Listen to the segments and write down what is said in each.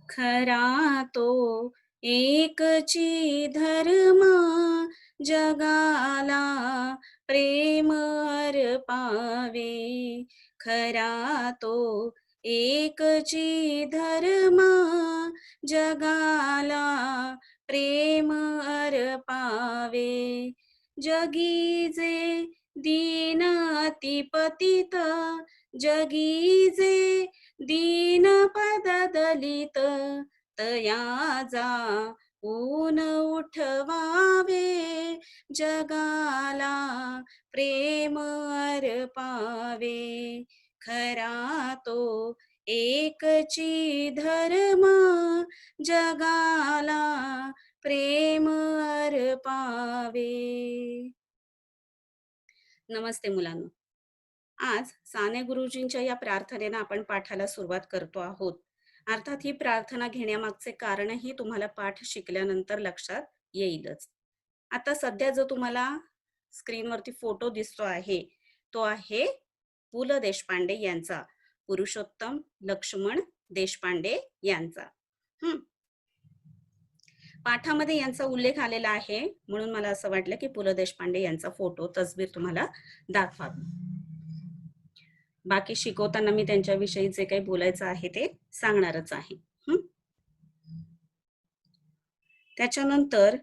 खरा तो एकची धर्म जगाला प्रेम अर्पावे. खरा तो एकची धर्म जगाला प्रेम अर्पावे. जगी जे दीन अतिपतित, जगी जे दीनपद दलित, तयाजा ऊन उठवावे. जगाला प्रेम अर्पावे. खरा तो एकची धर्म जगाला प्रेम अर्पावे. नमस्ते मुलांनो. आज साने गुरुजींच्या या प्रार्थनेनं आपण पाठाला सुरुवात करतो आहोत. अर्थात ही प्रार्थना घेण्यामागचे कारणही तुम्हाला पाठ शिकल्यानंतर लक्षात येईलच. आता सध्या जो तुम्हाला स्क्रीनवरती फोटो दिसतो आहे, तो आहे पु ल देशपांडे यांचा, पुरुषोत्तम लक्ष्मण देशपांडे यांचा. पाठामध्ये यांचा उल्लेख आलेला आहे, म्हणून मला असं वाटलं की पु ल देशपांडे यांचा फोटो तस्वीर तुम्हाला दाखवावी. बाकी शिकवताना मी त्यांच्याविषयी जे काही बोलायचं आहे ते सांगणारच आहे. त्याच्यानंतर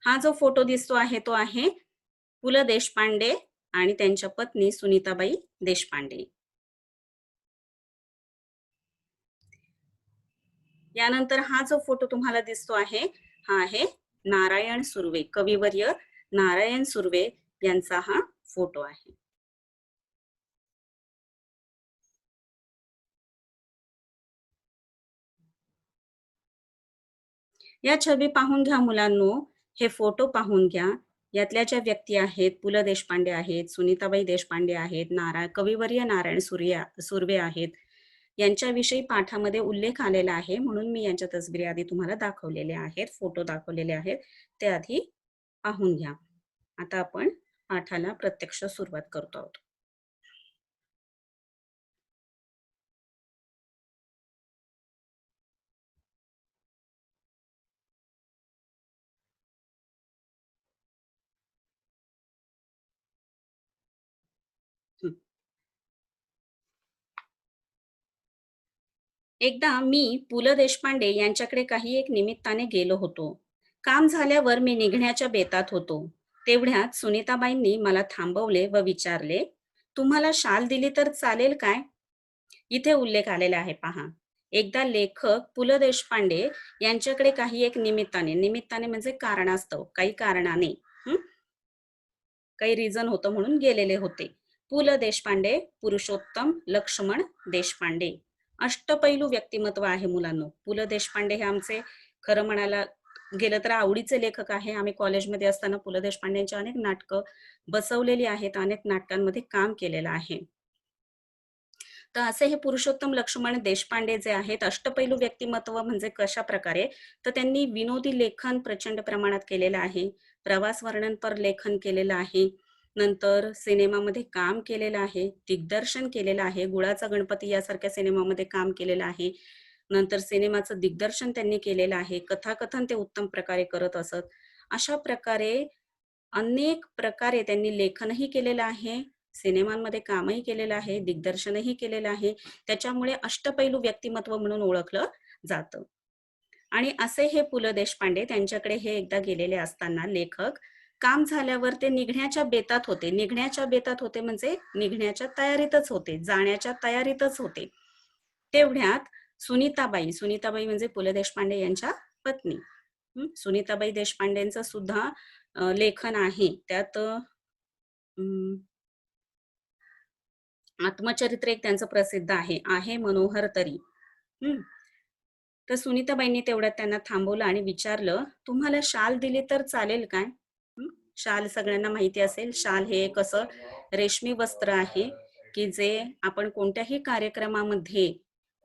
हा जो फोटो दिसतो आहे तो आहे पु ल देशपांडे आणि त्यांच्या पत्नी सुनीताबाई देशपांडे. यानंतर हा जो फोटो तुम्हाला दिसतो आहे, हा आहे नारायण सुर्वे, कविवर्य नारायण सुर्वे यांचा हा फोटो आहे. या छबी पाहून घ्या मुलांनो, हे फोटो पाहून घ्या. यातल्या ज्या व्यक्ती आहेत, पु ल देशपांडे आहेत, सुनीताबाई देशपांडे आहेत, कविवर्य नारायण सुर्वे आहेत, यांच्याविषयी पाठामध्ये उल्लेख आलेला आहे, म्हणून मी यांच्या तस्बिरी आधी तुम्हाला दाखवलेल्या आहेत, फोटो दाखवलेले आहेत, ते आधी पाहून घ्या. आता आपण पाठाला प्रत्यक्ष सुरुवात करतो आहोत. एकदा मी पु ल देशपांडे यांच्याकडे काही एक निमित्ताने गेलो होतो. काम झाल्यावर मी निघण्याच्या बेतात होतो. तेवढ्यात सुनीताबाईंनी मला थांबवले व विचारले, तुम्हाला शाल दिली तर चालेल काय? इथे उल्लेख आलेला आहे पहा. एकदा लेखक पु ल देशपांडे यांच्याकडे काही एक निमित्ताने म्हणजे कारणास्तव, काही कारणाने, काही रिझन होतं म्हणून गेलेले होते. पु ल देशपांडे, पुरुषोत्तम लक्ष्मण देशपांडे, अष्टपैलू व्यक्तिमत्व आहे मुलांनो. पु ल देशपांडे हे आमचे खरं म्हणायला गेलं तर आवडीचे लेखक आहे. आम्ही कॉलेजमध्ये असताना पु ल देशपांडेंची अनेक नाटकं बसवलेली आहेत, अनेक नाटकांमध्ये काम केलेलं आहे. तर असे हे पुरुषोत्तम लक्ष्मण देशपांडे जे आहेत, अष्टपैलू व्यक्तिमत्व म्हणजे कशा प्रकारे, तर त्यांनी विनोदी लेखन प्रचंड प्रमाणात केलेलं आहे, प्रवास वर्णनपर लेखन केलेलं आहे, नंतर सिनेमामध्ये काम केलेलं आहे, दिग्दर्शन केलेलं आहे, गुळाचा गणपती यासारख्या सिनेमामध्ये काम केलेलं आहे, नंतर सिनेमाचं दिग्दर्शन त्यांनी केलेलं आहे, कथाकथन ते उत्तम प्रकारे करत असत. अशा प्रकारे अनेक प्रकारे त्यांनी लेखनही केलेलं आहे, सिनेमांमध्ये कामही केलेलं आहे, दिग्दर्शनही केलेलं आहे. त्याच्यामुळे अष्टपैलू व्यक्तिमत्व म्हणून ओळखलं जातं. आणि असे हे पु ल देशपांडे, त्यांच्याकडे हे एकदा गेलेले असताना लेखक काम झाल्यावर ते निघण्याच्या बेतात होते. निघण्याच्या बेतात होते म्हणजे निघण्याच्या तयारीतच होते, जाण्याच्या तयारीतच होते. तेवढ्यात सुनीताबाई म्हणजे पु ल देशपांडे यांच्या पत्नी, सुनीताबाई देशपांडेंचं सुद्धा लेखन आहे. त्यात आत्मचरित्र एक त्यांचं प्रसिद्ध आहे मनोहर तरी. तर सुनीताबाईंनी तेवढ्यात त्यांना थांबवलं आणि विचारलं, तुम्हाला शाल दिली तर चालेल काय? शाल सगळ्यांना माहिती असेल, शाल हे एक असं रेशमी वस्त्र आहे की जे आपण कोणत्याही कार्यक्रमामध्ये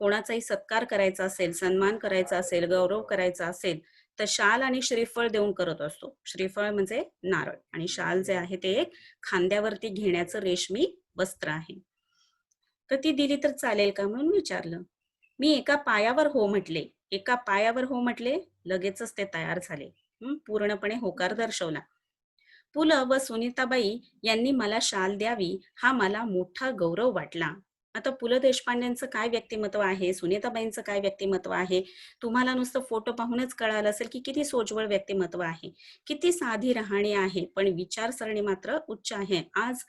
कोणाचाही सत्कार करायचा असेल, सन्मान करायचा असेल, गौरव करायचा असेल, तर शाल आणि श्रीफळ देऊन करत असतो. श्रीफळ म्हणजे नारळ आणि शाल जे आहे ते खांद्यावरती घेण्याचं रेशमी वस्त्र आहे. तर ती दिली तर चालेल का म्हणून विचारलं. मी एका पायावर हो म्हटले. एका पायावर हो म्हटले, लगेचच ते तयार झाले. पूर्णपणे होकार दर्शवला. पु. ल. व सुनीताबाई यांनी मला शाल द्यावी, हा मला मोठा गौरव वाटला. आता पु. ल. देशपांडेंचं काय व्यक्तिमत्व आहे, सुनीताबाईंचं काय व्यक्तिमत्व आहे, तुम्हाला नुसतं फोटो पाहूनच कळालं असेल की किती सोज्वळ व्यक्तिमत्व आहे, किती साधी राहणी आहे, पण विचारसरणी मात्र उच्च आहे. आज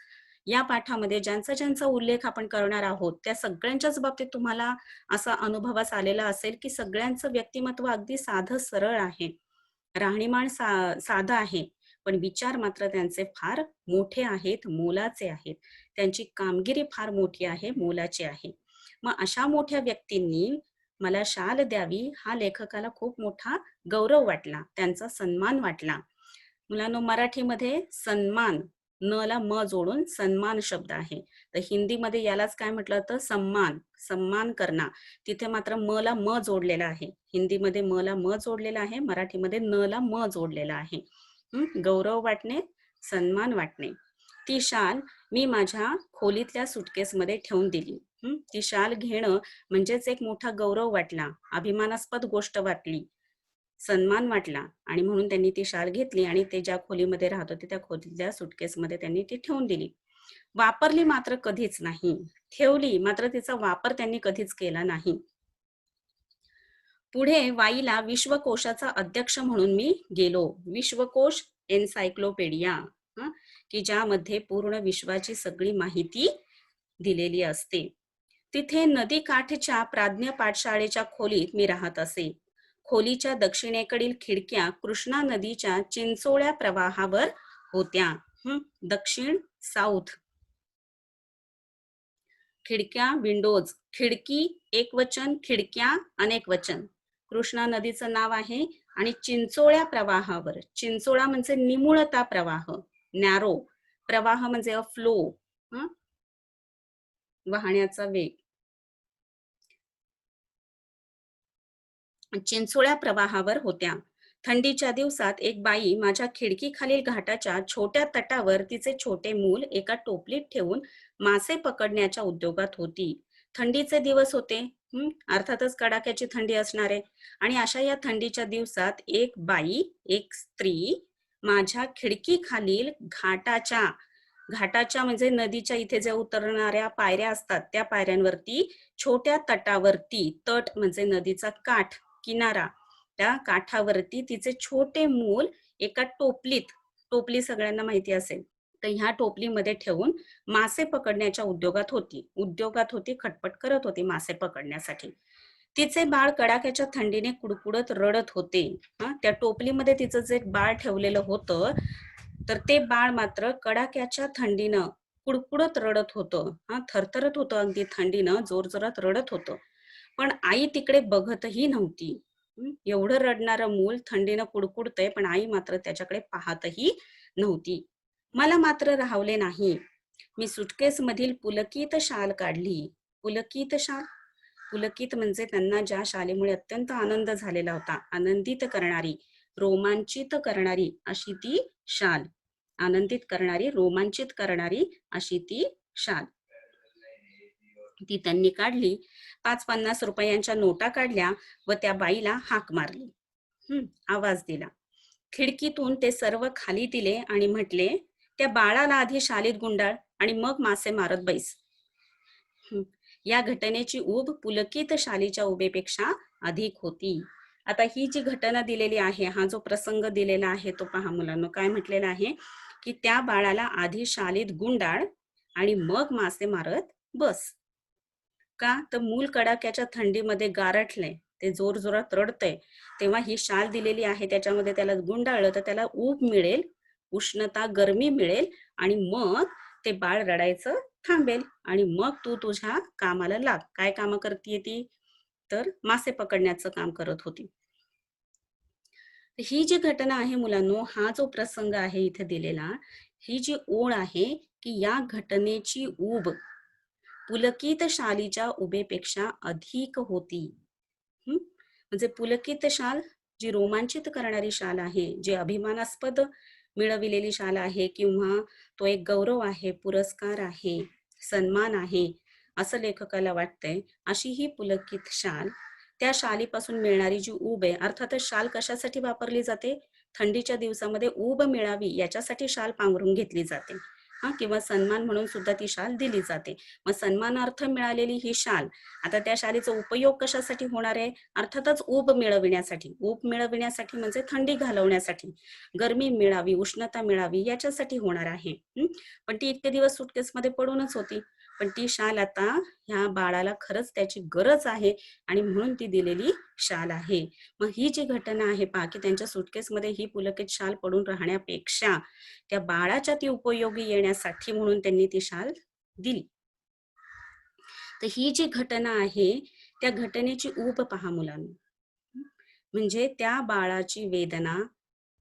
या पाठामध्ये ज्यांचा ज्यांचा उल्लेख आपण करणार आहोत, त्या सगळ्यांच्याच बाबतीत तुम्हाला असा अनुभवास आलेला असेल की सगळ्यांचं व्यक्तिमत्व अगदी साधं सरळ आहे. राहणीमान साधं आहे, पण विचार मात्र त्यांचे फार मोठे आहेत, मोलाचे आहेत. त्यांची कामगिरी फार मोठी आहे, मोलाची आहे. मग अशा मोठ्या व्यक्तींनी मला शाल द्यावी, हा लेखकाला खूप मोठा गौरव वाटला, त्यांचा सन्मान वाटला. मुलांनो, मराठीमध्ये सन्मान, न ला म जोडून सन्मान शब्द आहे. तर हिंदीमध्ये यालाच काय म्हटलं जातं, सन्मान, सन्मान करणं. तिथे मात्र म ला म जोडलेला आहे. हिंदीमध्ये म ला म जोडलेला आहे, मराठीमध्ये न ला म जोडलेला आहे. गौरव वाटणे, सन्मान वाटणे. ती शाल मी माझ्या खोलीतल्या सुटकेसमध्ये ठेवून दिली. ती शाल घेणं म्हणजेच एक मोठा गौरव वाटला, अभिमानास्पद गोष्ट वाटली, सन्मान वाटला आणि म्हणून त्यांनी ती शाल घेतली आणि ते ज्या खोलीमध्ये राहत होते त्या खोलीतल्या सुटकेसमध्ये त्यांनी ती ठेवून दिली. वापरली मात्र कधीच नाही. ठेवली मात्र तिचा वापर त्यांनी कधीच केला नाही. पुढे वाईला विश्वकोशाचा अध्यक्ष म्हणून मी गेलो. विश्वकोश, एन्सायक्लोपीडिया, की ज्यामध्ये पूर्ण विश्वाची सगळी माहिती दिलेली असते. तिथे नदी काठच्या प्राज्ञ पाठशाळेच्या खोलीत मी राहत असे. खोलीच्या दक्षिणेकडील खिडक्या कृष्णा नदीच्या चिंचोळ्या प्रवाहावर होत्या. दक्षिण, साऊथ. खिडक्या, विंडोज. खिडकी एकवचन, खिडक्या अनेकवचन. कृष्णा नदीचं नाव आहे आणि चिंचोळ्या प्रवाहावर. चिंचोळा म्हणजे निमुळता प्रवाह, नॅरो. प्रवाह म्हणजे अ फ्लो, वाहण्याचा वेग. चिंचोळ्या प्रवाहावर होत्या. थंडीच्या दिवसात एक बाई माझ्या खिडकीखालील घाटाच्या छोट्या तटावर तिचे छोटे मूल एका टोपलीत ठेवून मासे पकडण्याच्या उद्योगात होती. थंडीचे दिवस होते. अर्थातच कडाक्याची थंडी असणारे. आणि अशा या थंडीच्या दिवसात एक बाई, एक स्त्री माझ्या खिडकीखालील घाटाच्या म्हणजे नदीच्या इथे जे उतरणाऱ्या पायऱ्या असतात त्या पायऱ्यांवरती, छोट्या तटावरती, तट म्हणजे नदीचा काठ, किनारा, त्या काठावरती तिचे छोटे मूल एका टोपलीत, टोपली सगळ्यांना माहिती असेल, तर ह्या टोपलीमध्ये ठेवून मासे पकडण्याच्या उद्योगात होती, खटपट करत होती मासे पकडण्यासाठी. तिचे बाळ कडाक्याच्या थंडीने कुडकुडत रडत होते. त्या टोपलीमध्ये तिचं जे बाळ ठेवलेलं होतं, तर ते बाळ मात्र कडाक्याच्या थंडीनं कुडकुडत रडत होतं. थरथरत होतं अगदी थंडीनं, जोरजोरात रडत होतं. पण आई तिकडे बघतही नव्हती. एवढं रडणारं मूल थंडीनं कुडकुडतंय, पण आई मात्र त्याच्याकडे पाहतही नव्हती. मला मात्र राहवले नाही. मी सुटकेस मधील पुलकित शाल काढली. पुलकित शाल, पुलकित म्हणजे त्यांना ज्या शालेमुळे अत्यंत आनंद झालेला होता, आनंदित करणारी, रोमांचित करणारी अशी ती शाल. आनंदित करणारी, रोमांचित करणारी अशी ती शाल. ती त्यांनी काढली. 5-50 रुपयांच्या नोटा काढल्या व त्या बाईला हाक मारली. आवाज दिला. खिडकीतून ते सर्व खाली दिले आणि म्हटले, त्या बाळाला आधी शालीत गुंडाळ आणि मग मासे मारत बैस. या घटनेची ऊब पुलकित शालीच्या उभेपेक्षा अधिक होती. आता ही जी घटना दिलेली आहे, हा जो प्रसंग दिलेला आहे तो पहा मुलांनो. काय म्हटलेला आहे की त्या बाळाला आधी शालीत गुंडाळ आणि मग मासे मारत बस. का तर मूल कडाक्याच्या थंडीमध्ये गारठलंय, ते जोर जोरात रडतंय, तेव्हा ही शाल दिलेली आहे त्याच्यामध्ये त्याला गुंडाळलं तर त्याला ऊब मिळेल, उष्णता, गरमी मिळेल आणि मग ते बाळ रडायचं थांबेल आणि मग तू तुझ्या कामाला लाग. काय काम करतीये ती? तर मासे पकडण्याचं काम करत होती. ही जी घटना आहे मुलांनो, हा जो प्रसंग आहे इथे दिलेला, ही जी ओळ आहे की या घटनेची ऊब पुलकित शालीच्या उभेपेक्षा अधिक होती. म्हणजे पुलकित शाल जी रोमांचित करणारी शाल आहे, जी अभिमानास्पद मिळविलेली शाल आहे किंवा तो एक गौरव आहे, पुरस्कार आहे, सन्मान आहे, असं लेखकाला वाटतंय. अशी ही पुलकित शाल, त्या शालीपासून मिळणारी जी ऊब आहे, अर्थातच शाल कशासाठी वापरली जाते? थंडीच्या दिवसामध्ये ऊब मिळावी याच्यासाठी शाल पांघरून घेतली जाते. हां, किंवा सन्मान म्हणून सुद्धा ती शाल दिली जाते. मग सन्मानार्थ मिळालेली ही शाल, आता त्या शालीचा उपयोग कशासाठी होणार आहे? अर्थातच ऊब मिळविण्यासाठी. ऊब मिळविण्यासाठी म्हणजे थंडी घालवण्यासाठी, गरमी मिळावी, उष्णता मिळावी याच्यासाठी होणार आहे. पण ती इतके दिवस सुटकेसमध्ये पडूनच होती. पण ती शाल आता ह्या बाळाला खरंच त्याची गरज आहे आणि म्हणून ती दिलेली शाल आहे. मग ही जी घटना आहे पहा, की त्यांच्या सुटकेसमध्ये ही पुलकित शाल पडून राहण्यापेक्षा त्या बाळाच्या ती उपयोगी येण्यासाठी म्हणून त्यांनी ती शाल दिली. तर ही जी घटना आहे, त्या घटनेची ऊब पहा मुलांनो. म्हणजे त्या बाळाची वेदना,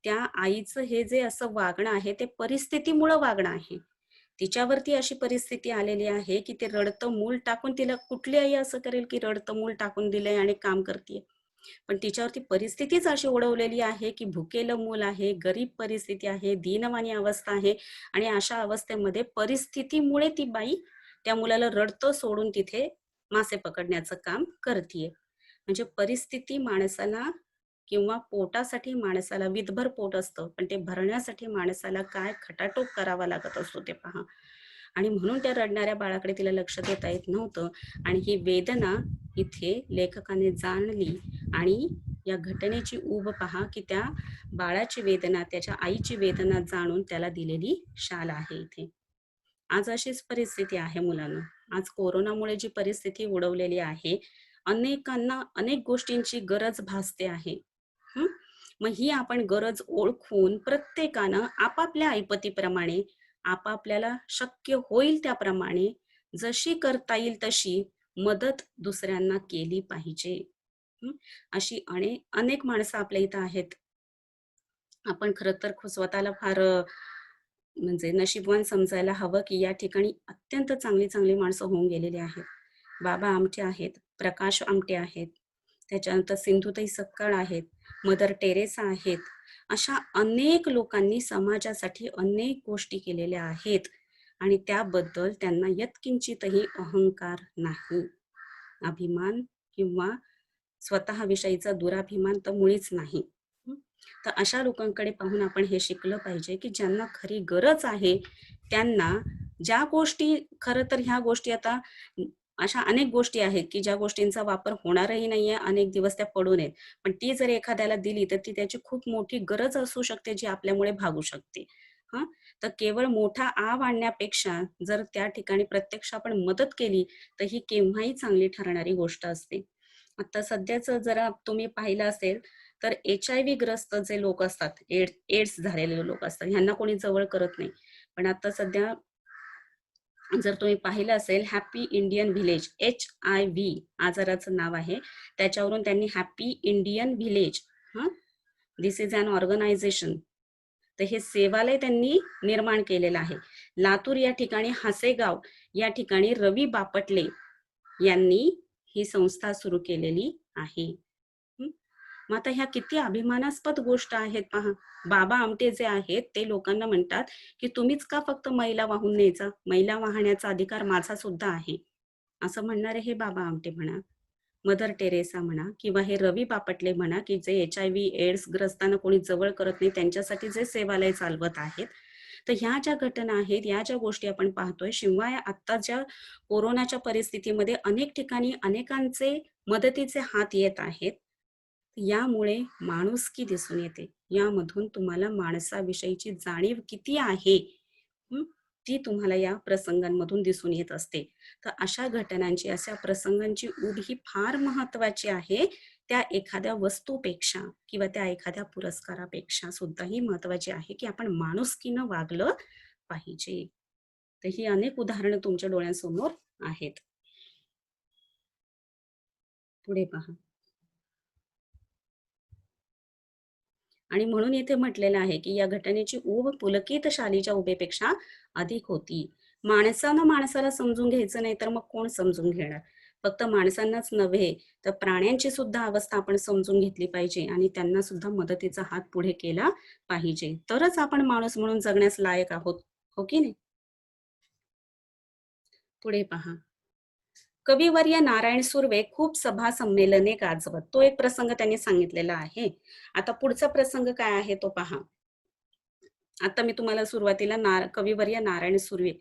त्या आईचं हे जे असं वागणं आहे, ते परिस्थितीमुळं वागणं आहे. तिच्यावरती अशी परिस्थिती आलेली आहे, की ते रडतं मूल टाकून, तिला कुठली आई असं करेल, की रडतं मूल टाकून दिलंय आणि काम करतीये. पण तिच्यावरती परिस्थितीच अशी ओढवलेली आहे, की भुकेलं मूल आहे, गरीब परिस्थिती आहे, दीनवाणी अवस्था आहे आणि अशा अवस्थेमध्ये परिस्थितीमुळे ती बाई त्या मुलाला रडतं सोडून तिथे मासे पकडण्याचं काम करतीये. म्हणजे परिस्थिती माणसाला किंवा पोटासाठी माणसाला विधभर पोट असतं, पण ते भरण्यासाठी माणसाला काय खटाटोप करावा लागत असतो ते पहा. आणि म्हणून त्या रडणाऱ्या बाळाकडे तिला लक्ष देता येत नव्हतं आणि ही वेदना इथे लेखकाने जाणली आणि या घटनेची ऊब पहा, की त्या बाळाची वेदना, त्याच्या आईची वेदना जाणून त्याला दिलेली शाल आहे इथे. आज अशीच परिस्थिती आहे मुलांनो. आज कोरोनामुळे जी परिस्थिती उडवलेली आहे, अनेकांना अनेक गोष्टींची गरज भासते आहे. हं. मग ही आपण गरज ओळखून प्रत्येकानं आपापल्या ऐपतीप्रमाणे, आपापल्याला शक्य होईल त्याप्रमाणे, जशी करता येईल तशी मदत दुसऱ्यांना केली पाहिजे. हं. अशी अनेक माणसं आपल्या इथं आहेत. आपण खरं तर स्वतःला फार म्हणजे नशीबवान समजायला हवं, की या ठिकाणी अत्यंत चांगली-चांगली माणसं होऊन गेलेली आहेत. बाबा आमटे आहेत, प्रकाश आमटे आहेत, त्याच्यानंतर सिंधुताई सपकाळ आहेत, मदर टेरेसा आहेत. अशा अनेक लोकांनी समाजासाठी अनेक गोष्टी केलेल्या आहेत आणि त्याबद्दल त्यांना यत्किंचितही अहंकार नाही. अभिमान किंवा स्वतःविषयीचा दुराभिमान तर मुळीच नाही. हं. तर अशा लोकांकडे पाहून आपण हे शिकलं पाहिजे, की ज्यांना खरी गरज आहे, त्यांना ज्या गोष्टी खरं तर ह्या गोष्टी आता अशा अनेक गोष्टी आहेत, की ज्या गोष्टींचा वापर होणारही नाहीये, अनेक दिवस त्या पडून आहेत. पण ती जर एखाद्याला दिली, तर ती त्याची खूप मोठी गरज असू शकते, जी आपल्यामुळे भागू शकते. हां, तर केवळ मोठा आव आणण्यापेक्षा जर त्या ठिकाणी प्रत्यक्ष आपण मदत केली, तर ही केव्हाही चांगली ठरणारी गोष्ट असते. आता सध्याचं जरा तुम्ही पाहिलं असेल, तर HIV ग्रस्त जे लोक असतात, एड्स झालेले लोक असतात, ह्यांना कोणी जवळ करत नाही. पण आता सध्या जर तुम्ही पाहिलं असेल हॅपी इंडियन व्हिलेज HIV आजाराचं नाव आहे. त्याच्यावरून त्यांनी हॅपी इंडियन व्हिलेज हं, धिस इज अन ऑर्गनायझेशन. तर हे सेवालय त्यांनी निर्माण केलेलं आहे. लातूर या ठिकाणी हसेगाव या ठिकाणी रवी बापटले यांनी ही संस्था सुरू केलेली आहे. हं. मग आता ह्या किती अभिमानास्पद गोष्ट आहेत पहा. बाबा आमटे जे आहेत ते लोकांना म्हणतात, की तुम्हीच का फक्त मैला वाहून न्यायचा? मैला वाहण्याचा अधिकार माझा सुद्धा आहे. असं म्हणणारे हे बाबा आमटे म्हणा, मदर टेरेसा म्हणा किंवा हे रवी बापटले म्हणा, की जे HIV एड्स ग्रस्तांना कोणी जवळ करत नाही त्यांच्यासाठी जे सेवालय चालवत आहेत. तर ह्या ज्या घटना आहेत, या ज्या गोष्टी आपण पाहतोय, शिवाय आत्ता ज्या कोरोनाच्या परिस्थितीमध्ये अनेक ठिकाणी अनेकांचे मदतीचे हात येत आहेत. यामुळे माणुसकी दिसून येते. यामधून तुम्हाला माणसाविषयीची जाणीव किती आहे, हं, ती तुम्हाला या प्रसंगांमधून दिसून येत असते. तर अशा घटनांची, अशा प्रसंगांची ऊब ही फार महत्त्वाची आहे. त्या एखाद्या वस्तूपेक्षा किंवा त्या एखाद्या पुरस्कारापेक्षा सुद्धा ही महत्त्वाची आहे, की आपण माणुसकीनं वागलं पाहिजे. तर ही अनेक उदाहरणं तुमच्या डोळ्यासमोर आहेत. पुढे पहा. आणि म्हणून येथे म्हटलेलं आहे, की या घटनेची ऊब पुलकित शालीच्या उभेपेक्षा अधिक होती. माणसानं माणसाला समजून घ्यायचं नाही, तर मग कोण समजून घेणार? फक्त माणसांनाच नव्हे, तर प्राण्यांची सुद्धा अवस्था आपण समजून घेतली पाहिजे आणि त्यांना सुद्धा मदतीचा हात पुढे केला पाहिजे. तरच आपण माणूस म्हणून जगण्यास लायक आहोत. हो की नाही? पुढे पहा. कविवर्य नारायण सुर्वे खूप सभा संमेलने गाजवत. तो एक प्रसंग त्यांनी सांगितलेला आहे. आता पुढचा प्रसंग काय आहे तो पहा. आता मी तुम्हाला सुरुवातीला कविवर्य नारायण सुर्वे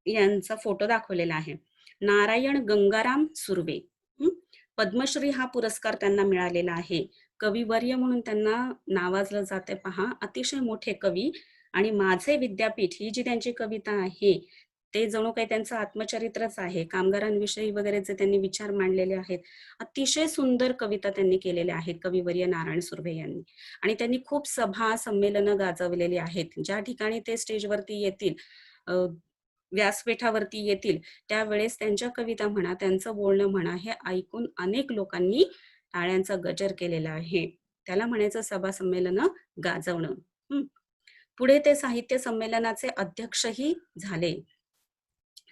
यांचा फोटो दाखवलेला आहे. नारायण गंगाराम सुर्वे. हं. पद्मश्री हा पुरस्कार त्यांना मिळालेला आहे. कविवर्य म्हणून त्यांना नावाजलं जाते पहा. अतिशय मोठे कवी आणि माझे विद्यापीठ ही जी त्यांची कविता आहे, ते जणू काही त्यांचं आत्मचरित्रच आहे. कामगारांविषयी वगैरे जे त्यांनी विचार मांडलेले आहेत. अतिशय सुंदर कविता त्यांनी केलेल्या आहेत कविवर्य नारायण सुर्वे यांनी. आणि त्यांनी खूप सभा, संमेलनं गाजवलेली आहेत. ज्या ठिकाणी ते स्टेजवरती येतील, अ, व्यासपीठावरती येतील, त्यावेळेस त्यांच्या कविता म्हणा, त्यांचं बोलणं म्हणा, हे ऐकून अनेक लोकांनी टाळ्यांचा गजर केलेला आहे. त्याला म्हणायचं सभा संमेलनं गाजवणं. हं. पुढे ते साहित्य संमेलनाचे अध्यक्षही झाले.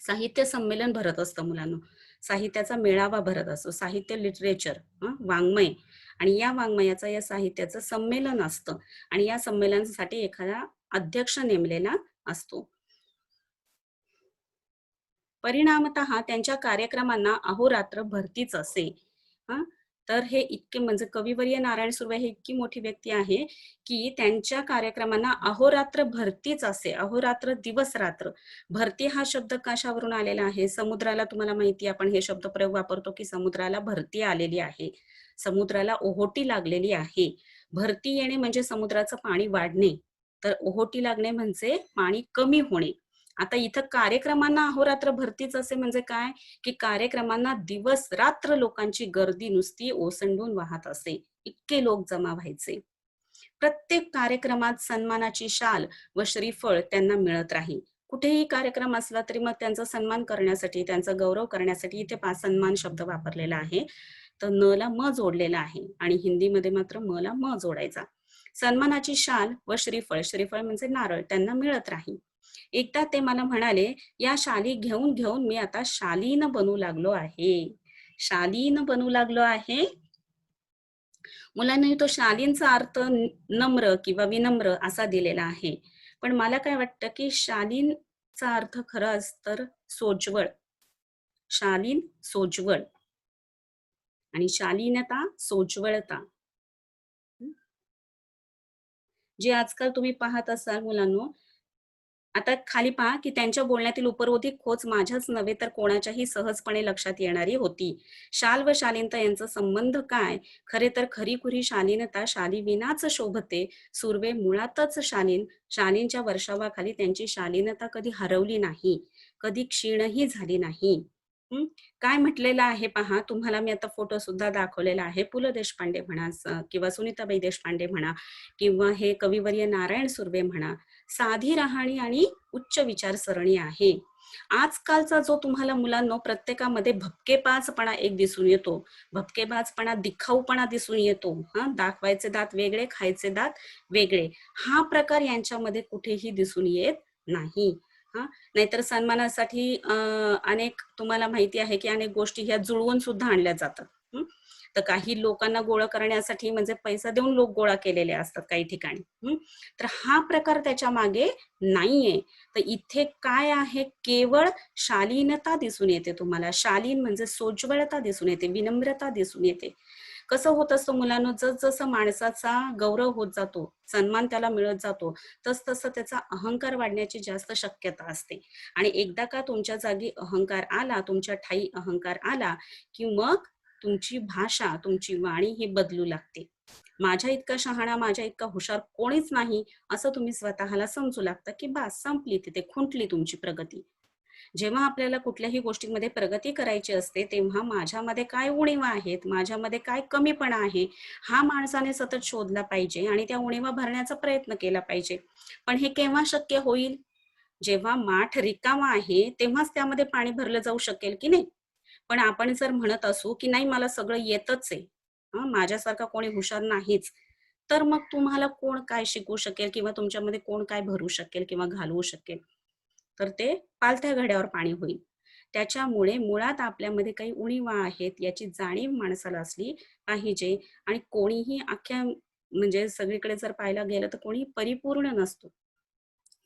साहित्य संमेलन भरत असतं मुलांनो. साहित्याचा मेळावा भरत असतो. साहित्य लिटरेचर, वाङ्मय, आणि या वाङ्मयाचं, या साहित्याचं संमेलन असतं आणि या संमेलनासाठी एखादा अध्यक्ष नेमलेला असतो. परिणामतः त्यांच्या कार्यक्रमांना अहोरात्र भरतीच असे. हं. तर हे इतके, म्हणजे कविवर्य नारायण सुर्वे हे इतकी मोठी व्यक्ती आहे, की त्यांच्या कार्यक्रमांना अहोरात्र भरतीच असे. अहोरात्र, दिवस-रात्र. भरती हा शब्द कशावरून आलेला आहे? समुद्राला, तुम्हाला माहिती आहे, आपण हे शब्दप्रयोग वापरतो, की समुद्राला भरती आलेली आहे. समुद्राला ओहोटी लागलेली आहे. भरती येणे म्हणजे समुद्राचं पाणी वाढणे. तर ओहोटी लागणे म्हणजे पाणी कमी होणे. आता इथं कार्यक्रमांना अहोरात्र भरतीच असे म्हणजे काय, की कार्यक्रमांना दिवस-रात्र लोकांची गर्दी नुसती ओसंडून वाहत असे. इतके लोक जमा व्हायचे. प्रत्येक कार्यक्रमात सन्मानाची शाल व श्रीफळ त्यांना मिळत राही. कुठेही कार्यक्रम असला तरी मग त्यांचा सन्मान करण्यासाठी, त्यांचा गौरव करण्यासाठी इथे सन्मान शब्द वापरलेला आहे. तर न ला म जोडलेला आहे आणि हिंदीमध्ये मात्र म ला म जोडायचा. सन्मानाची शाल व श्रीफळ, श्रीफळ म्हणजे नारळ, त्यांना मिळत राही. एकदा ते मला म्हणाले, "या शाली घेऊन घेऊन मी आता शालीन बनू लागलो आहे." शालीन बनू लागलो आहे. मुलांनी तो शालीनचा अर्थ नम्र किंवा विनम्र असा दिलेला आहे. पण मला काय वाटतं, की शालीनचा अर्थ खरंच तर सोज्वळ. शालीन, सोज्वळ, आणि शालीनता, सोज्वळता. जे आजकाल तुम्ही पाहत असाल मुलांनो, आता खाली पहा, की त्यांच्या बोलण्यातील उपरोधिक खोच माझ्याच नव्हे तर कोणाच्याही सहजपणे लक्षात येणारी होती. शाल व शालीनता यांचा संबंध काय? खरे तर खरीखुरी शालीनता शालीविनाच शोभते. सुर्वे मुळातच शालीन. शालीनच्या वर्षावाखाली त्यांची शालीनता कधी हरवली नाही, कधी क्षीणही झाली नाही. हं. काय म्हटलेलं आहे पहा, तुम्हाला मी आता फोटो सुद्धा दाखवलेला आहे. पु. ल. देशपांडे म्हणा, किंवा सुनीताबाई देशपांडे म्हणा, किंवा हे कविवर्य नारायण सुर्वे म्हणा. साधी राहणी आणि उच्च विचारसरणी आहे. आजकालचा जो तुम्हाला मुलांनो प्रत्येकामध्ये भपकेबाजपणा एक दिसून येतो. भपकेबाजपणा, दिखाऊपणा दिसून येतो. दाखवायचे दात वेगळे, खायचे दात वेगळे. हा प्रकार यांच्यामध्ये कुठेही दिसून येत नाही. हां, नाहीतर सन्मानासाठी अनेक, तुम्हाला माहिती आहे, की अनेक गोष्टी ह्या जुळवून सुद्धा आणल्या जातात. हं. तर काही लोकांना गोळा करण्यासाठी म्हणजे पैसा देऊन लोक गोळा केलेले असतात काही ठिकाणी. तर हा प्रकार त्याच्या मागे नाहीये. तर इथे काय आहे, केवळ शालीनता दिसून येते तुम्हाला. शालीन म्हणजे सोज्वळता दिसून येते, विनम्रता दिसून येते. कसं होत असतं मुलांनो, जसं माणसाचा गौरव होत जातो, सन्मान त्याला मिळत जातो, तसं त्याचा अहंकार वाढण्याची जास्त शक्यता असते. आणि एकदा का तुमच्या जागी अहंकार आला, तुमच्या ठायी अहंकार आला, की मग तुमची भाषा, तुमची वाणी ही बदलू लागते. माझ्या इतका शहाणा, माझ्या इतका हुशार कोणीच नाही, असं तुम्ही स्वतःला समजू लागता, की बास, संपली तिथे, खुंटली तुमची प्रगती. जेव्हा आपल्याला कुठल्याही गोष्टींमध्ये प्रगती करायची असते, तेव्हा माझ्यामध्ये काय उणिवा आहेत, माझ्यामध्ये काय कमीपणा आहे, हा माणसाने सतत शोधला पाहिजे आणि त्या उणिवा भरण्याचा प्रयत्न केला पाहिजे. पण हे केव्हा शक्य होईल? जेव्हा माठ रिकामा आहे, तेव्हाच त्यामध्ये पाणी भरलं जाऊ शकेल, की नाही? पण आपण जर म्हणत असू, की नाही मला सगळं येतच आहे, माझ्यासारखा कोणी हुशार नाहीच, तर मग तुम्हाला कोण काय शिकवू शकेल किंवा तुमच्यामध्ये कोण काय भरू शकेल किंवा घालवू शकेल? तर ते पालथ्या घड्यावर पाणी होईल. त्याच्यामुळे मुळात आपल्यामध्ये काही उणिवा आहेत याची जाणीव माणसाला असली पाहिजे. आणि कोणीही अख्ख्या, म्हणजे सगळीकडे जर पाहायला गेलं तर कोणी परिपूर्ण नसतो.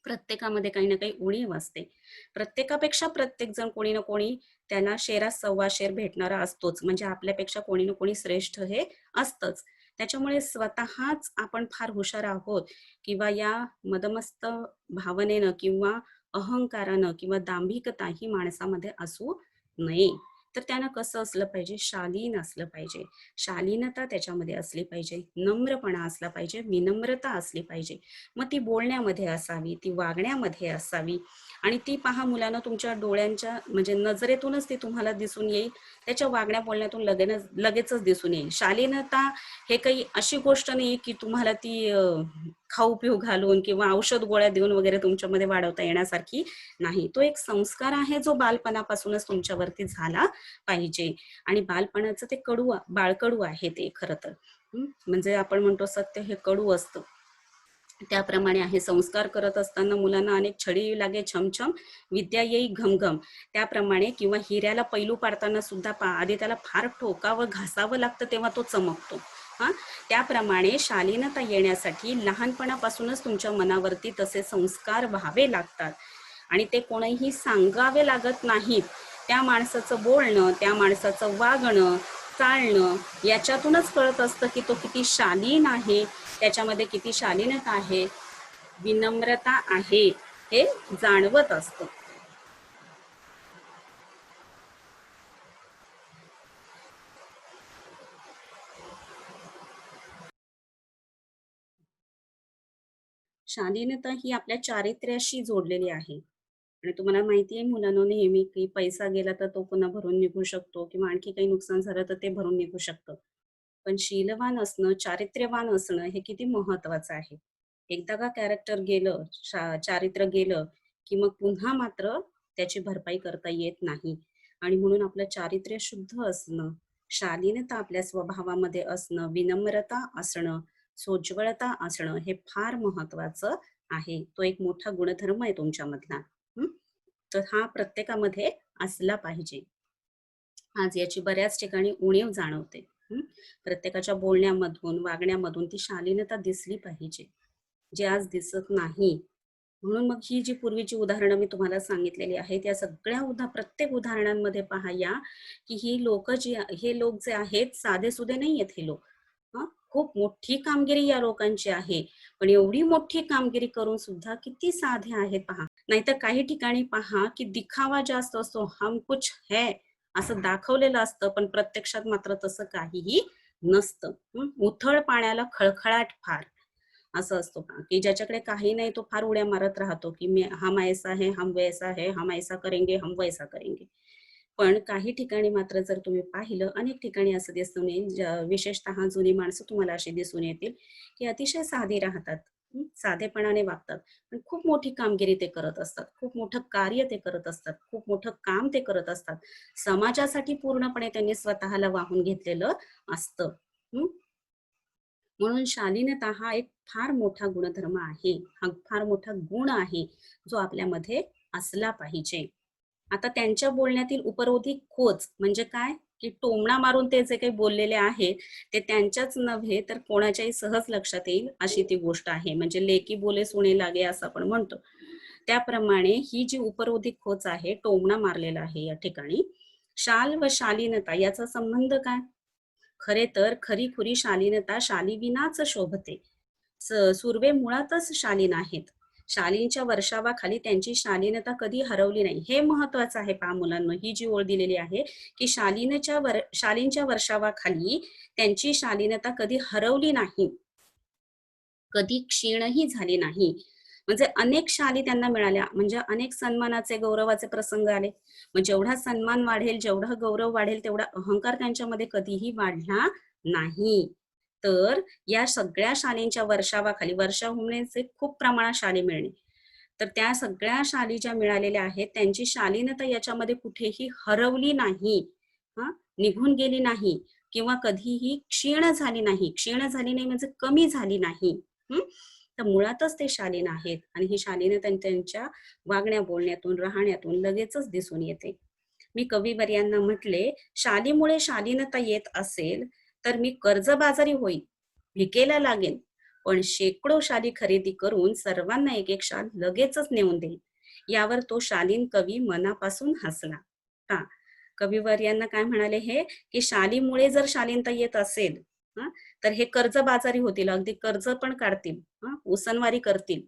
प्रत्येकामध्ये काही ना काही उणीव असते. प्रत्येकापेक्षा प्रत्येकजण कोणी ना कोणी त्याला शेरात सव्वा शेर भेटणारा असतोच. म्हणजे आपल्यापेक्षा कोणी ना कोणी श्रेष्ठ हे असतंच. त्याच्यामुळे स्वतःच आपण फार हुशार आहोत किंवा या मदमस्त भावनेनं किंवा अहंकारानं किंवा दांभिकता ही माणसामध्ये असू नये. तर त्यानं कसं असलं पाहिजे? शालीन असलं पाहिजे. शालीनता त्याच्यामध्ये असली पाहिजे. नम्रपणा असला पाहिजे. विनम्रता असली पाहिजे. मग ती बोलण्यामध्ये असावी, ती वागण्यामध्ये असावी आणि ती पहा मुलांना तुमच्या डोळ्यांच्या म्हणजे नजरेतूनच ती तुम्हाला दिसून येईल. त्याच्या वागण्या बोलण्यातून लगेचच दिसून येईल. शालीनता हे काही अशी गोष्ट नाही की तुम्हाला ती खाऊ पिऊ घालून किंवा औषध गोळ्या देऊन वगैरे तुमच्यामध्ये वाढवता येण्यासारखी नाही. तो एक संस्कार आहे जो बालपणापासूनच तुमच्यावरती झाला पाहिजे आणि बालपणाचं ते बाळकडू आहे ते खरं तर. म्हणजे आपण म्हणतो सत्य हे कडू असतं. त्याप्रमाणे आहे. संस्कार करत असताना मुलांना अनेक छडी लागे छमछम, विद्या येई घमघम. त्याप्रमाणे किंवा हिऱ्याला पैलू पाडताना सुद्धा आधी त्याला फार ठोकावं, घासावं लागतं तेव्हा तो चमकतो. हा, त्याप्रमाणे शालीनता येण्यासाठी लहानपणापासूनच तुमच्या मनावरती तसे संस्कार व्हावे लागतात आणि ते कोणीही सांगावे लागत नाहीत. त्या माणसाचं बोलणं, त्या माणसाचं वागणं, चालणं याच्यातूनच कळत असतं की तो किती शालीन आहे, त्याच्यामध्ये किती शालीनता आहे, विनम्रता आहे, हे जाणवत असतं. शालीनता ही आपल्या चारित्र्याशी जोडलेली आहे आणि तुम्हाला माहिती आहे मुलांनो, नेहमी की पैसा गेला तर तो पुन्हा भरून निघू शकतो किंवा आणखी काही नुकसान झालं तर ते भरून निघू शकतं. पण शीलवान असणं, चारित्र्यवान असणं हे किती महत्वाचं आहे. एकदा का कॅरेक्टर गेलं, चारित्र्य गेलं, की मग पुन्हा मात्र त्याची भरपाई करता येत नाही. आणि म्हणून आपलं चारित्र्य शुद्ध असणं, शालीनता आपल्या स्वभावामध्ये असणं, विनम्रता असणं, सोज्वळता असणं हे फार महत्वाचं आहे. तो एक मोठा गुणधर्म आहे तुमच्यामधला. हं. तर हा प्रत्येकामध्ये असला पाहिजे. आज याची बऱ्याच ठिकाणी उणीव जाणवते. हं. प्रत्येकाच्या बोलण्यामधून, वागण्यामधून ती शालीनता दिसली पाहिजे, जे आज दिसत नाही. म्हणून मग ही जी पूर्वीची उदाहरणं मी तुम्हाला सांगितलेली आहेत, या सगळ्या प्रत्येक उदाहरणांमध्ये पहा या, की हे लोक जे आहेत साधेसुधे नाहीयेत हे लोक. हं. खूप मोठी कामगिरी या लोकांची आहे. पण एवढी मोठी कामगिरी करून सुद्धा किती साधे आहेत पहा. नाहीतर काही ठिकाणी पहा, की दिखावा जास्त असतो. हम कुछ है असं दाखवलेलं असतं, पण प्रत्यक्षात मात्र तसं काहीही नसतं. उथळ पाण्याला खळखळाट फार. असं असतो पहा, की ज्याच्याकडे काही नाही तो फार उड्या मारत राहतो, की हम ऐसा है, हम वैसा है, हम ऐसा करेंगे, हम वैसा करेंगे. पण काही ठिकाणी मात्र जर तुम्ही पाहिलं, अनेक ठिकाणी असं दिसून येईल, विशेषतः जुनी माणसं तुम्हाला अशी दिसून येतील, की अतिशय साधी राहतात. साधेपणाने वागतात. पण खूप मोठी कामगिरी ते करत असतात. खूप मोठं कार्य ते करत असतात. खूप मोठं काम ते करत असतात. समाजासाठी पूर्णपणे त्यांनी स्वतःला वाहून घेतलेलं असतं. हं. म्हणून शालीनता हा एक फार मोठा गुणधर्म आहे. हा फार मोठा गुण आहे, जो आपल्यामध्ये असला पाहिजे. आता त्यांच्या बोलण्यातील उपरोधिक खोच म्हणजे काय? की टोमणा मारून ते जे काही बोललेले आहेत, ते त्यांच्याच नव्हे तर कोणाच्याही सहज लक्षात येईल अशी ती गोष्ट आहे. म्हणजे लेकी बोले सुणे लागे असं आपण म्हणतो. त्याप्रमाणे ही जी उपरोधिक खोच आहे, टोमणा मारलेला आहे या ठिकाणी. शाल व शालीनता याचा संबंध काय? खरे तर खरी-खुरी शालीनता शालीविनाच शोभते. सुर्वे मुळातच शालीन आहेत. शालींच्या वर्षावाखाली त्यांची शालीनता कधी हरवली नाही. हे महत्वाचं आहे पहा मुलांनो, ही जी ओळ दिलेली आहे, की शालींच्या वर्षावाखाली त्यांची शालीनता कधी हरवली नाही. कधी क्षीणही झाली नाही. म्हणजे अनेक शाली त्यांना मिळाल्या, म्हणजे अनेक सन्मानाचे, गौरवाचे प्रसंग आले. मग जेवढा सन्मान वाढेल, जेवढा गौरव वाढेल, तेवढा अहंकार त्यांच्यामध्ये कधीही वाढला नाही. तर या सगळ्या शालींच्या वर्षावाखाली, वर्षा म्हणजे खूप प्रमाणात शाली मिळणे. तर त्या सगळ्या शाली ज्या मिळालेल्या आहेत, त्यांची शालीनता याच्यामध्ये कुठेही हरवली नाही. हां, निघून गेली नाही किंवा कधीही क्षीण झाली नाही. क्षीण झाली नाही म्हणजे कमी झाली नाही. हं. तर मुळातच ते शालीन आहेत आणि ही शालीनता त्यांच्या वागण्या बोलण्यातून, राहण्यातून लगेचच दिसून येते. मी कविवर्यांना म्हटले, "शालीमुळे शालीनता येत असेल, तर मी कर्जबाजारी होईन, भिकेला लागेन. पण शेकडो शाली खरेदी करून सर्वांना एक एक शाल लगेचच नेऊन देईल. यावर तो शालीन कवी मनापासून हसला. का कविवर्यांना काय म्हणाले हे, की शालीमुळे जर शालीनता येत असेल, हं, तर हे कर्जबाजारी होतील, अगदी कर्ज पण काढतील, उसनवारी करतील.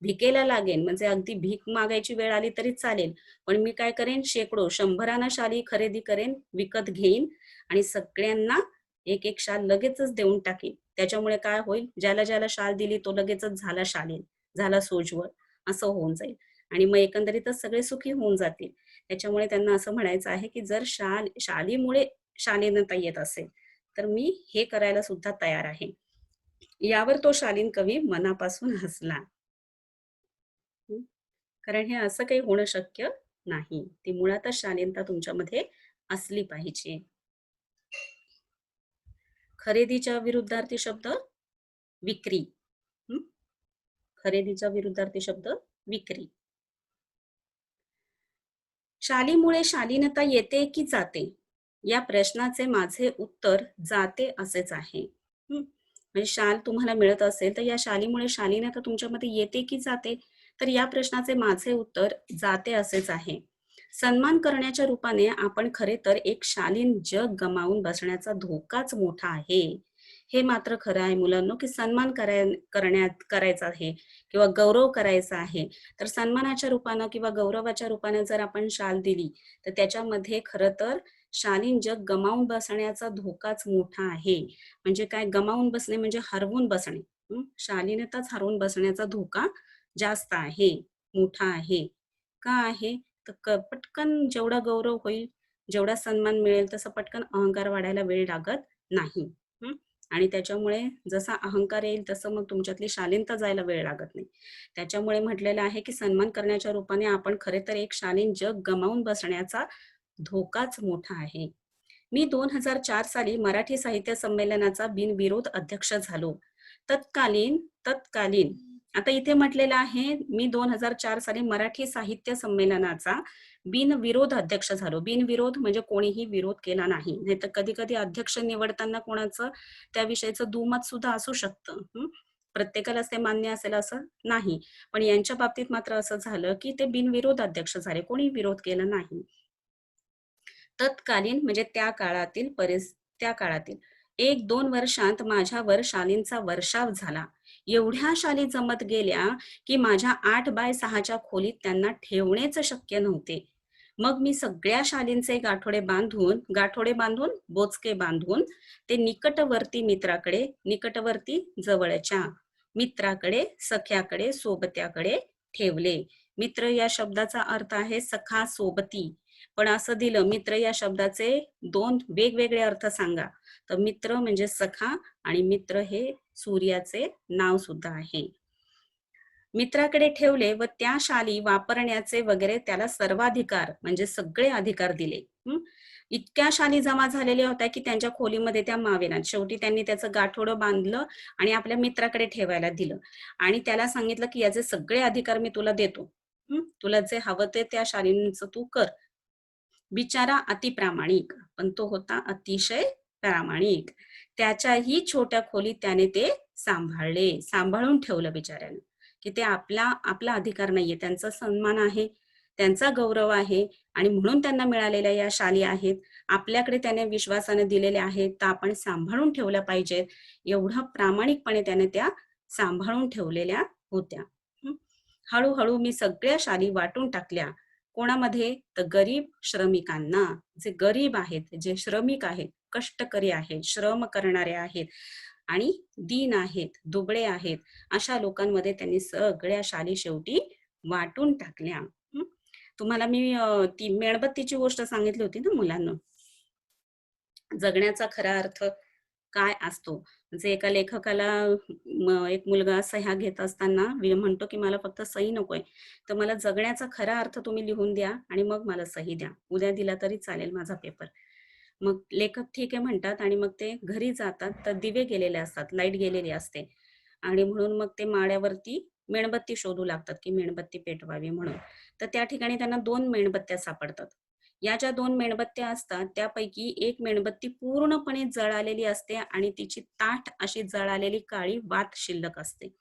भिकेला लागेन म्हणजे अगदी भीक मागायची वेळ आली तरी चालेल. पण मी काय करेन, शेकडो, शंभराना शाली खरेदी करेन, विकत घेईन आणि सगळ्यांना एक एक शाल लगेचच देऊन टाकेन. त्याच्यामुळे काय होईल, ज्याला ज्याला शाल दिली तो लगेचच झाला शालीन, झाला सोज्वळ, असं होऊन जाईल. आणि मग एकंदरीतच सगळे सुखी होऊन जातील. त्याच्यामुळे त्यांना असं म्हणायचं आहे, की जर शालीमुळे शालीनता येत असेल, तर मी हे करायला सुद्धा तयार आहे. यावर तो शालीन कवी मनापासून हसला. हं. कारण हे असं काही होणं शक्य नाही. ती मुळातच शालीनता तुमच्यामध्ये असली पाहिजे. खरेदीच्या विरुद्धार्थी शब्द विक्री. हं. खरेदीचा विरुद्धार्थी शब्द विक्री. शालीमुळे शालीनता येते की जाते? या प्रश्नाचे माझे उत्तर जाते असेच आहे. हं. म्हणजे शाल तुम्हाला मिळत असेल, तर या शालीमुळे शालीनता तुमच्यामध्ये येते की जाते? तर या प्रश्नाचे माझे उत्तर जाते असेच आहे. सन्मान करण्याच्या रूपाने आपण खरे तर एक शालीन जग गमावून बसण्याचा धोकाच मोठा आहे. हे मात्र खरं आहे मुलांनो, की सन्मान करायचा आहे किंवा गौरव करायचा आहे, तर सन्मानाच्या रूपानं किंवा गौरवाच्या रूपाने जर आपण शाल दिली, तर त्याच्यामध्ये खरं तर शालीन जग गमावून बसण्याचा धोकाच मोठा आहे. म्हणजे काय, गमावून बसणे म्हणजे हरवून बसणे. शालीनताच हरवून बसण्याचा धोका जास्त आहे, मोठा आहे. का आहे? तर पटकन जेवढा गौरव होईल, जेवढा सन्मान मिळेल, तसं पटकन अहंकार वाढायला वेळ लागत नाही. हं. आणि त्याच्यामुळे जसा अहंकार येईल, तसं मग तुमच्यातली शालीनता जायला वेळ लागत नाही. त्याच्यामुळे म्हटलेलं आहे, की सन्मान करण्याच्या रूपाने आपण खरे तर एक शालीन जग गमावून बसण्याचा धोकाच मोठा आहे. मी 2004 साली मराठी साहित्य संमेलनाचा बिनविरोध अध्यक्ष झालो. तत्कालीन तत्कालीन आता इथे म्हटलेलं आहे, मी 2004 साली मराठी साहित्य संमेलनाचा बिनविरोध अध्यक्ष झालो. बिनविरोध म्हणजे कोणीही विरोध केला नाही. नाहीतर कधी-कधी अध्यक्ष निवडताना कोणाचं त्या विषयीचं दुमत सुद्धा असू शकतं. प्रत्येकालाच ते मान्य असेल असं नाही. पण यांच्या बाबतीत मात्र असं झालं, की ते बिनविरोध अध्यक्ष झाले. कोणी विरोध केला नाही. तत्कालीन म्हणजे त्या काळातील 1-2 वर्षांत माझ्यावर शालींचा वर्षाव झाला. एवढ्या शाली जमत गेल्या, की माझ्या 8 बाय 6च्या खोलीत त्यांना ठेवणेच शक्य नव्हते. मग मी सगळ्या शालींचे गाठोडे बांधून, बोचके बांधून ते निकटवर्ती जवळच्या मित्राकडे, सख्याकडे, सोबत्याकडे ठेवले. मित्र या शब्दाचा अर्थ आहे सखा, सोबती. पण असं दिलं, मित्र या शब्दाचे 2 वेगवेगळे अर्थ सांगा. तर मित्र म्हणजे सखा आणि मित्र हे सूर्याचे नाव सुद्धा आहे. मित्राकडे ठेवले व त्या शाली वापरण्याचे वगैरे त्याला सर्वाधिकार म्हणजे सगळे अधिकार दिले. हं. इतक्या शाली जमा झालेल्या होत्या, की त्यांच्या खोलीमध्ये त्या मावेनात. शेवटी त्यांनी त्याचं गाठोडं बांधलं आणि आपल्या मित्राकडे ठेवायला दिलं आणि त्याला सांगितलं, की याचे सगळे अधिकार मी तुला देतो. तुला जे हवं ते त्या शालींचं तू कर. बिचारा अतिप्रामाणिक, पण तो होता अतिशय प्रामाणिक. त्याच्याही छोट्या खोलीत त्याने ते सांभाळून ठेवलं बिचाऱ्यानं, की ते आपला अधिकार नाहीये, त्यांचा सन्मान आहे, त्यांचा गौरव आहे आणि म्हणून त्यांना मिळालेल्या या शाली आहेत. आपल्याकडे त्याने विश्वासाने दिलेल्या आहेत, तर आपण सांभाळून ठेवल्या पाहिजेत. एवढं प्रामाणिकपणे त्याने त्या सांभाळून ठेवलेल्या होत्या. हं. हळू मी सगळ्या शाली वाटून टाकल्या. कोणामध्ये? तर गरीब श्रमिकांना. जे गरीब आहेत, जे श्रमिक आहेत, कष्टकरी आहेत, श्रम करणारे आहेत आणि दीन आहेत, दुबळे आहेत, अशा लोकांमध्ये त्यांनी सगळ्या शाली शेवटी वाटून टाकल्या. तुम्हाला मी ती मेणबत्तीची गोष्ट सांगितली होती ना मुलांनो. जगण्याचा खरा अर्थ काय असतो? म्हणजे एका लेखकाला एक मुलगा सह्या घेत असताना म्हणतो, की "मला फक्त सही नकोय. तर मला जगण्याचा खरा अर्थ तुम्ही लिहून द्या आणि मग मला सही द्या. उद्या दिला तरी चालेल माझा पेपर." मग लेखक ठीक आहे म्हणतात आणि मग ते घरी जातात. तर दिवे गेलेले असतात, लाईट गेलेली असते आणि म्हणून मग ते माळ्यावरती मेणबत्ती शोधू लागतात, की मेणबत्ती पेटवावी म्हणून. तर त्या ठिकाणी त्यांना 2 मेणबत्त्या सापडतात. या ज्या 2 मेणबत्त्या असतात त्यापैकी एक मेणबत्ती पूर्णपणे जळालेली असते आणि तिची ताठ अशी जळालेली काळी वात शिल्लक असते.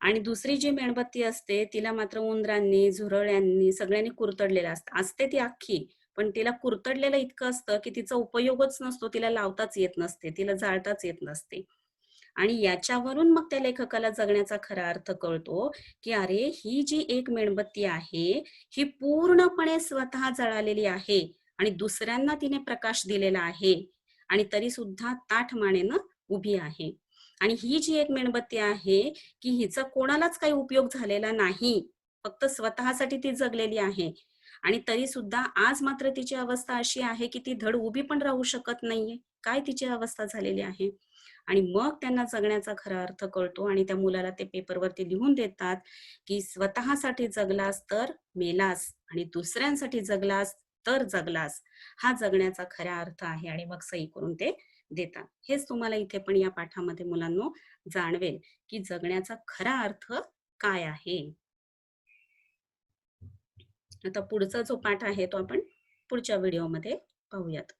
आणि दुसरी जी मेणबत्ती असते तिला मात्र उंदरांनी, झुरळ्यांनी सगळ्यांनी कुरतडलेलं असतं. असते ती अख्खी, पण तिला कुरतडलेलं इतकं असतं, की तिचा उपयोगच नसतो. तिला लावताच येत नसते, तिला जाळताच येत नसते. आणि याच्यावरून मग त्या लेखकाला जगण्याचा खरा अर्थ कळतो, की अरे ही जी एक मेणबत्ती आहे, ही पूर्णपणे स्वतः जळालेली आहे आणि दुसऱ्यांना तिने प्रकाश दिलेला आहे आणि तरीसुद्धा ताठ मानेनं उभी आहे. आणि ही जी एक मेणबत्ती आहे, की हिचा कोणालाच काही उपयोग झालेला नाही. फक्त स्वतःसाठी ती जगलेली आहे. आणि तरीसुद्धा आज मात्र तिची अवस्था अशी आहे, की ती धड उभी पण राहू शकत नाहीये. काय तिची अवस्था झालेली आहे? आणि मग त्यांना जगण्याचा खरा अर्थ कळतो आणि त्या मुलाला ते पेपरवरती लिहून देतात, की स्वतःसाठी जगलास तर मेलास आणि दुसऱ्यांसाठी जगलास तर जगलास. हा जगण्याचा खरा अर्थ आहे आणि मग सही करून ते देतात. हेच तुम्हाला इथे पण या पाठामध्ये मुलांनो जाणवेल, की जगण्याचा खरा अर्थ काय आहे. आता पुढचा जो पाठ आहे तो आपण पुढच्या व्हिडिओमध्ये पाहूयात.